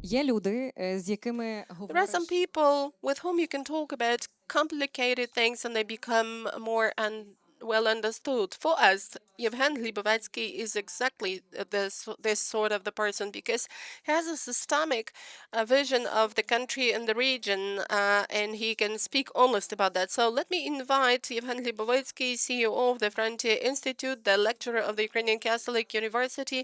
Є люди, з якими There are some говориш. people with whom you can talk about complicated things and they become more well understood. For us, Yevhen Hlibovytskyy is exactly this sort of the person because he has a systemic vision of the country and the region, and he can speak honest about that. So let me invite Yevhen Hlibovytskyy, CEO of the Frontier Institute, the lecturer of the Ukrainian Catholic University.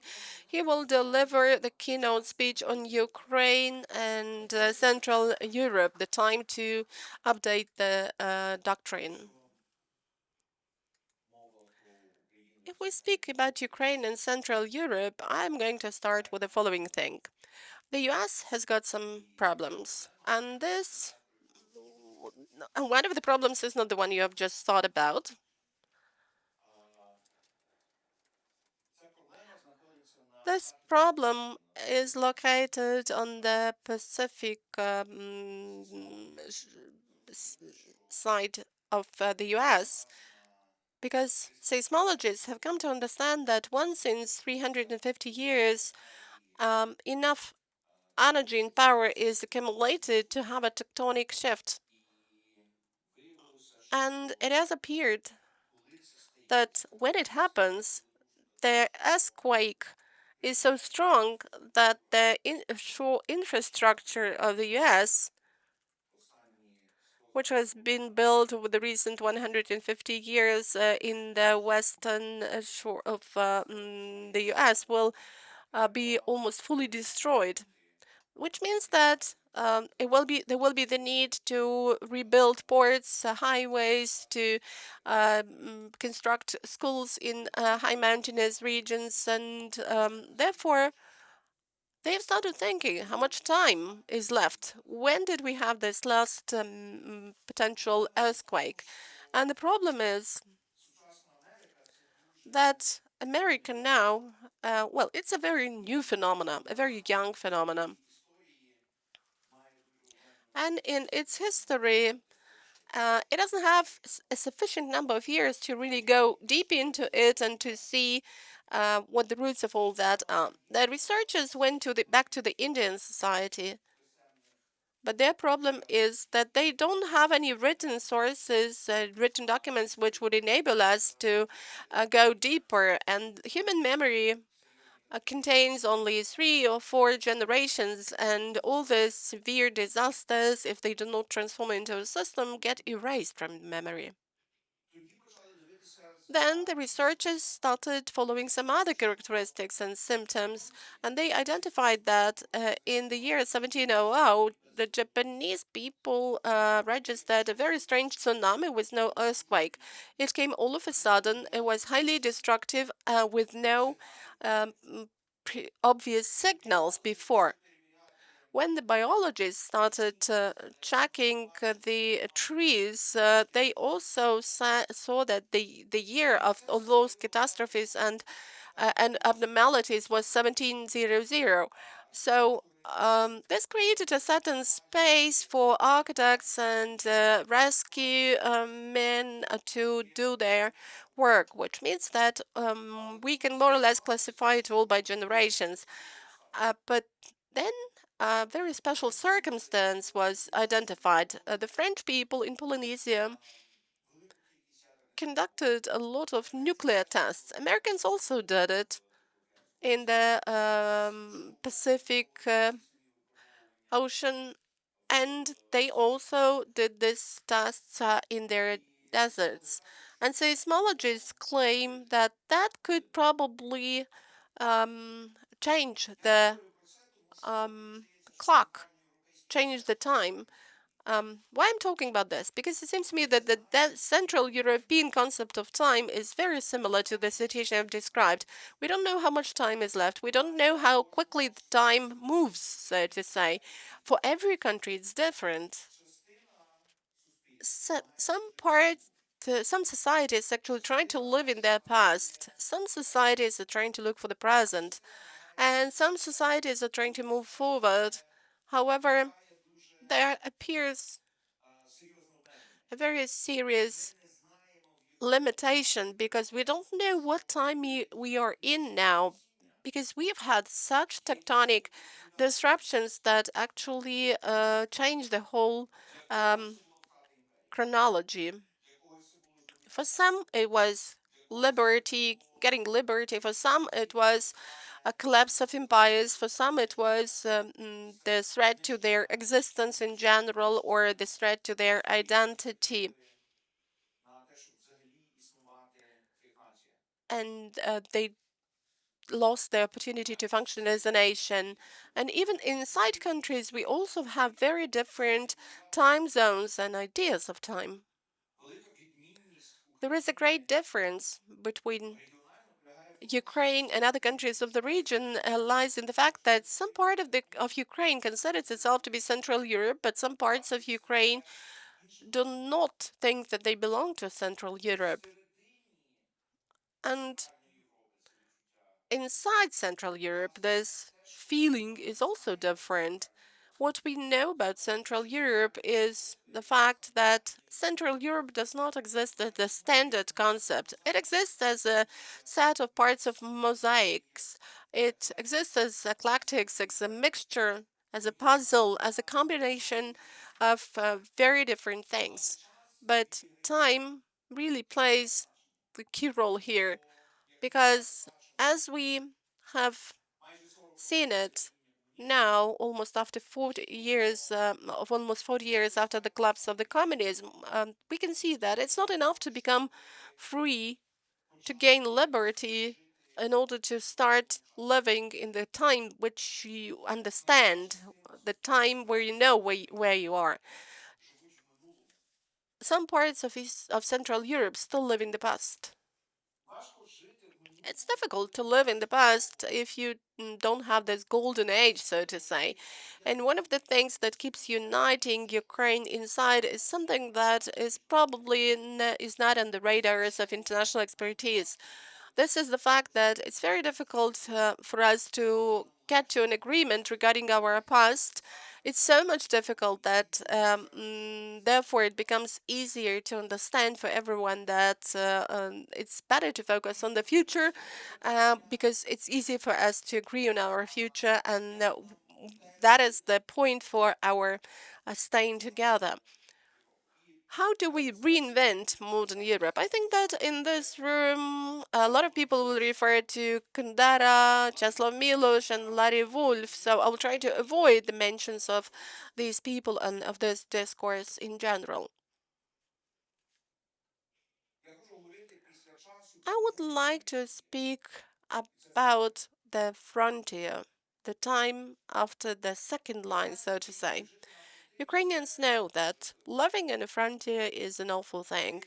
He will deliver the keynote speech on Ukraine and Central Europe, the time to update the doctrine. If we speak about Ukraine and Central Europe, I'm going to start with the following thing. The US has got some problems, and one of the problems is not the one you have just thought about. This problem is located on the Pacific side of the US because seismologists have come to understand that once in 350 years, enough energy and power is accumulated to have a tectonic shift. And it has appeared that when it happens, the earthquake is so strong that the shore infrastructure of the US, which has been built over the recent 150 years in the western shore of the US, will be almost fully destroyed, which means that there will be the need to rebuild ports, highways, to construct schools in high mountainous regions, and therefore they've started thinking how much time is left. When did we have this last potential earthquake? And the problem is that America now, well, it's a very new phenomenon, a very young phenomenon. And in its history, it doesn't have a sufficient number of years to really go deep into it and to see what the roots of all that are. The researchers went back to the Indian society, but their problem is that they don't have any written sources, written documents which would enable us to go deeper. And human memory contains only 3 or 4 generations, and all the severe disasters, if they do not transform into a system, get erased from memory. Then the researchers started following some other characteristics and symptoms, and they identified that in the year 1700, the Japanese people registered a very strange tsunami with no earthquake. It came all of a sudden, it was highly destructive with no um, obvious signals before. When the biologists started tracking the trees, they also saw that the year of all those catastrophes and abnormalities was 1700. So this created a certain space for architects and rescue men to do their work, which means that we can more or less classify it all by generations. But then a very special circumstance was identified. The French people in Polynesia conducted a lot of nuclear tests. Americans also did it in the Pacific Ocean, and they also did these tests in their deserts. And seismologists claim that that could probably change the clock, change the time. Why I'm talking about this? Because it seems to me that the Central European concept of time is very similar to the situation I've described. We don't know how much time is left. We don't know how quickly the time moves, so to say. For every country, it's different. Some societies actually trying to live in their past. Some societies are trying to look for the present, and some societies are trying to move forward. However, there appears a very serious limitation because we don't know what time we are in now because we've had such tectonic disruptions that actually change the whole um, chronology. For some, it was liberty, getting liberty. For some, it was a collapse of empires. For some, it was the threat to their existence in general or the threat to their identity. And they lost the opportunity to function as a nation. And even inside countries, we also have very different time zones and ideas of time. There is a great difference between Ukraine and other countries of the region lies in the fact that some part of Ukraine considers itself to be Central Europe, but some parts of Ukraine do not think that they belong to Central Europe. And inside Central Europe, this feeling is also different. What we know about Central Europe is the fact that Central Europe does not exist as a standard concept. It exists as a set of parts of mosaics. It exists as eclectics, as a mixture, as a puzzle, as a combination of very different things. But time really plays the key role here because as we have seen it now, almost after 40 years, of almost 40 years after the collapse of the communism, we can see that it's not enough to become free, to gain liberty in order to start living in the time which you understand, the time where you know where you are. Some parts of Central Europe still live in the past. It's difficult to live in the past if you don't have this golden age, so to say. And one of the things that keeps uniting Ukraine inside is something that is probably is not on the radars of international expertise. This is the fact that it's very difficult for us to get to an agreement regarding our past. It's so much difficult that therefore it becomes easier to understand for everyone that it's better to focus on the future because it's easy for us to agree on our future, and that is the point for our staying together. How do we reinvent modern Europe? I think that in this room, a lot of people will refer to Kundera, Czeslaw Milosz, and Larry Wolf. So I will try to avoid the mentions of these people and of this discourse in general. I would like to speak about the frontier, the time after the second line, so to say. Ukrainians know that living in a frontier is an awful thing.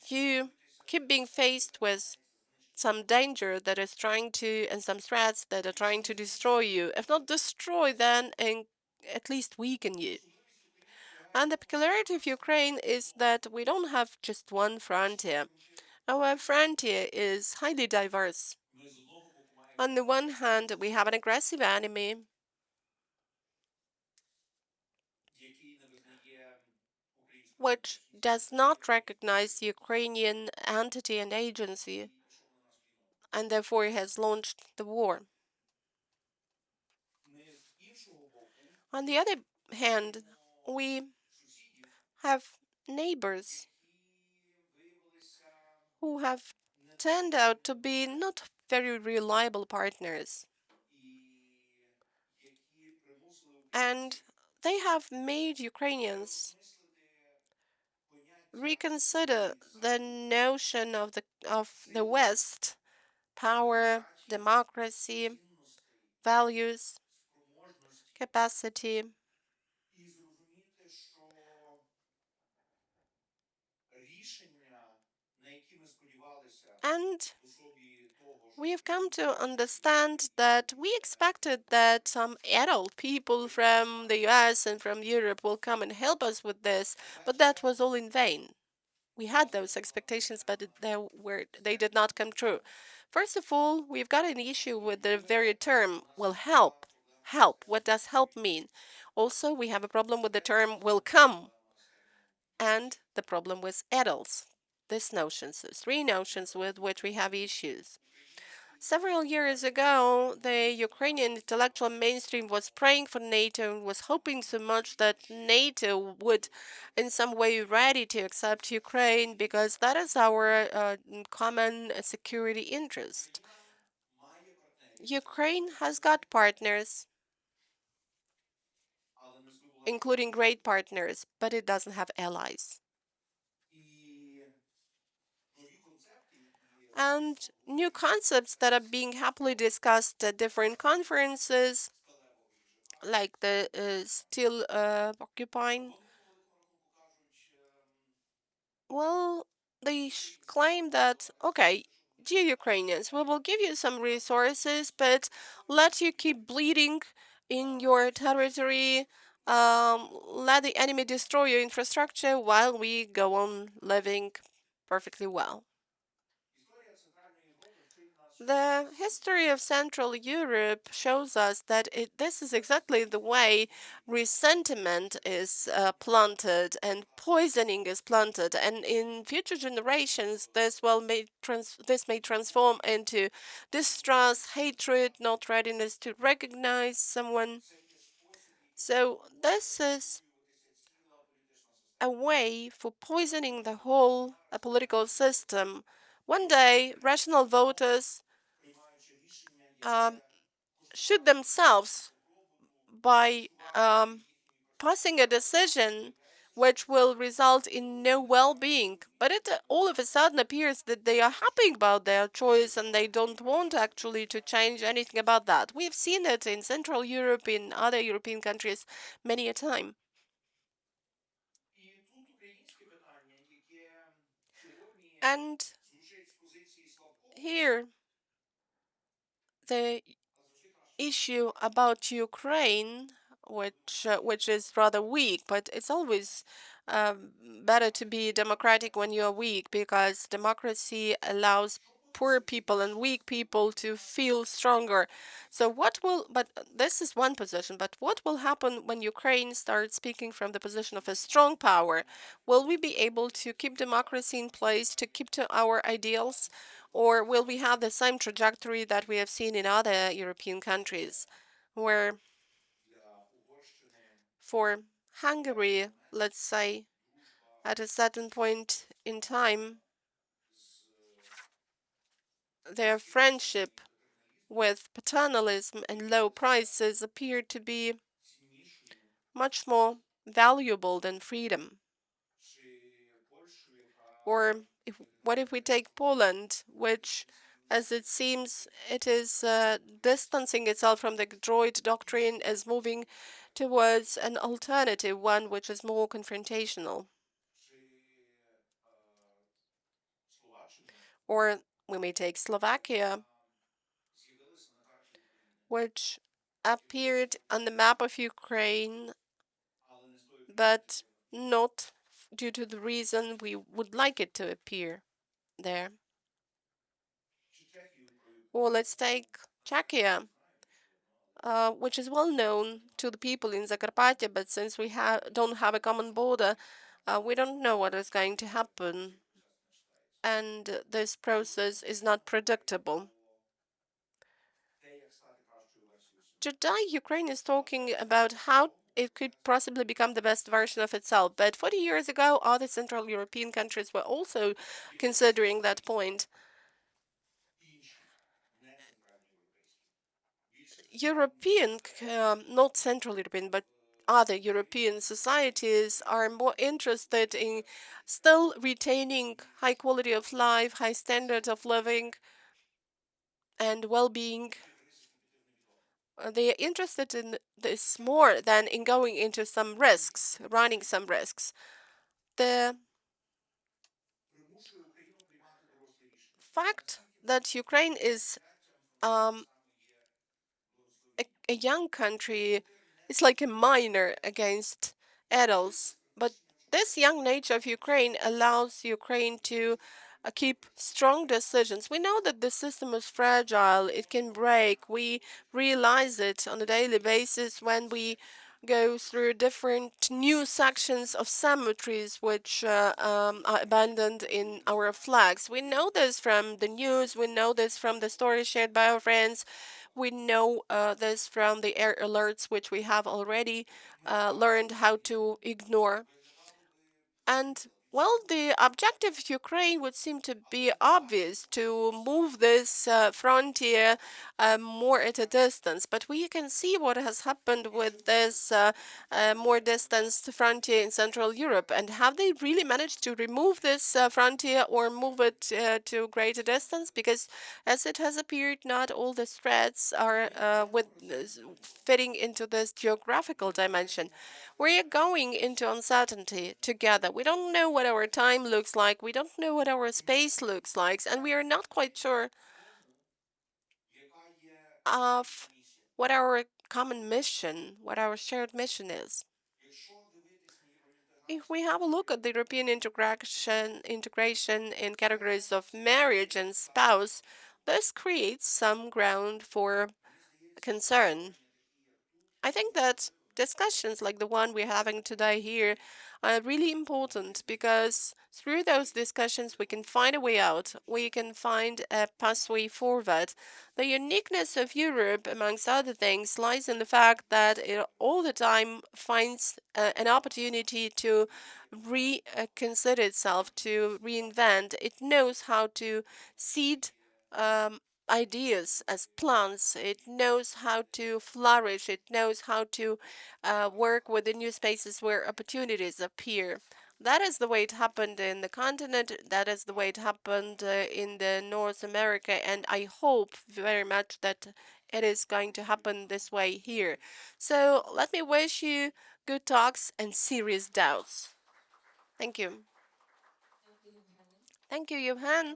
You keep being faced with some danger that is trying to, and some threats that are trying to destroy you. If not destroy, then at least weaken you. And the peculiarity of Ukraine is that we don't have just one frontier. Our frontier is highly diverse. On the one hand, we have an aggressive enemy which does not recognize the Ukrainian entity and agency, and therefore has launched the war. On the other hand, we have neighbors who have turned out to be not very reliable partners. And they have made Ukrainians reconsider the notion of the West, power, democracy, values, capacity. And we have come to understand that we expected that some adult people from the US and from Europe will come and help us with this, but that was all in vain. We had those expectations, but they did not come true. First of all, we've got an issue with the very term "will help." Help. What does help mean? Also, we have a problem with the term "will come" and the problem with adults. These notions, these three notions with which we have issues. Several years ago, the Ukrainian intellectual mainstream was praying for NATO and was hoping so much that NATO would, in some way, ready to accept Ukraine because that is our common security interest. Ukraine has got partners, including great partners, but it doesn't have allies. And new concepts that are being happily discussed at different conferences, like the still occupying, well, they claim that, okay, dear Ukrainians, we will give you some resources, but let you keep bleeding in your territory. Let the enemy destroy your infrastructure while we go on living perfectly well. The history of Central Europe shows us that this is exactly the way resentment is planted and poisoning is planted, and in future generations, this may transform into distrust, hatred, not readiness to recognize someone. So this is a way for poisoning the whole political system. One day, rational voters um, should themselves by passing a decision which will result in no well-being. But it all of a sudden appears that they are happy about their choice and they don't want actually to change anything about that. We've seen it in Central Europe, in other European countries, many a time. And here, the issue about Ukraine, which is rather weak, but it's always better to be democratic when you're weak because democracy allows poor people and weak people to feel stronger. So but this is one position, but what will happen when Ukraine starts speaking from the position of a strong power? Will we be able to keep democracy in place, to keep to our ideals? Or will we have the same trajectory that we have seen in other European countries, where for Hungary, let's say, at a certain point in time, their friendship with paternalism and low prices appeared to be much more valuable than freedom? Or what if we take Poland, which, as it seems, it is distancing itself from the droid doctrine as moving towards an alternative one, which is more confrontational? Or we may take Slovakia, which appeared on the map of Ukraine, but not due to the reason we would like it to appear there. Or let's take Czechia, which is well known to the people in Zakarpattia, but since we don't have a common border, we don't know what is going to happen, and this process is not predictable. Today, Ukraine is talking about how it could possibly become the best version of itself, but 40 years ago, other Central European countries were also considering that point. European, not Central European, but other European societies are more interested in still retaining high quality of life, high standards of living, and well-being. They are interested in this more than in going into some risks, running some risks. The fact that Ukraine is um, a young country is like a minor against adults. But this young nature of Ukraine allows Ukraine to keep strong decisions. We know that the system is fragile, it can break. We realize it on a daily basis when we go through different new sections of cemeteries which are abandoned in our flags. We know this from the news, we know this from the stories shared by our friends, we know this from the air alerts which we have already learned how to ignore. And well, the objective of Ukraine would seem to be obvious to move this frontier more at a distance. But we can see what has happened with this more distanced frontier in Central Europe. And have they really managed to remove this frontier or move it to greater distance? Because as it has appeared, not all the threats are fitting into this geographical dimension. We're going into uncertainty together. We don't know what our time looks like. We don't know what our space looks like. And we are not quite sure of what our common mission, what our shared mission is. If we have a look at the European integration in categories of marriage and spouse, this creates some ground for concern. I think that discussions like the one we're having today here are really important because through those discussions we can find a way out, we can find a pathway forward. The uniqueness of Europe, amongst other things, lies in the fact that it all the time finds an opportunity to reconsider itself, to reinvent. It knows how to seed um, ideas as plants. It knows how to flourish. It knows how to work with the new spaces where opportunities appear. That is the way it happened in the continent. That is the way it happened in the North America, and I hope very much that it is going to happen this way here. So let me wish you good talks and serious doubts. Thank you. Thank you, Yevhen.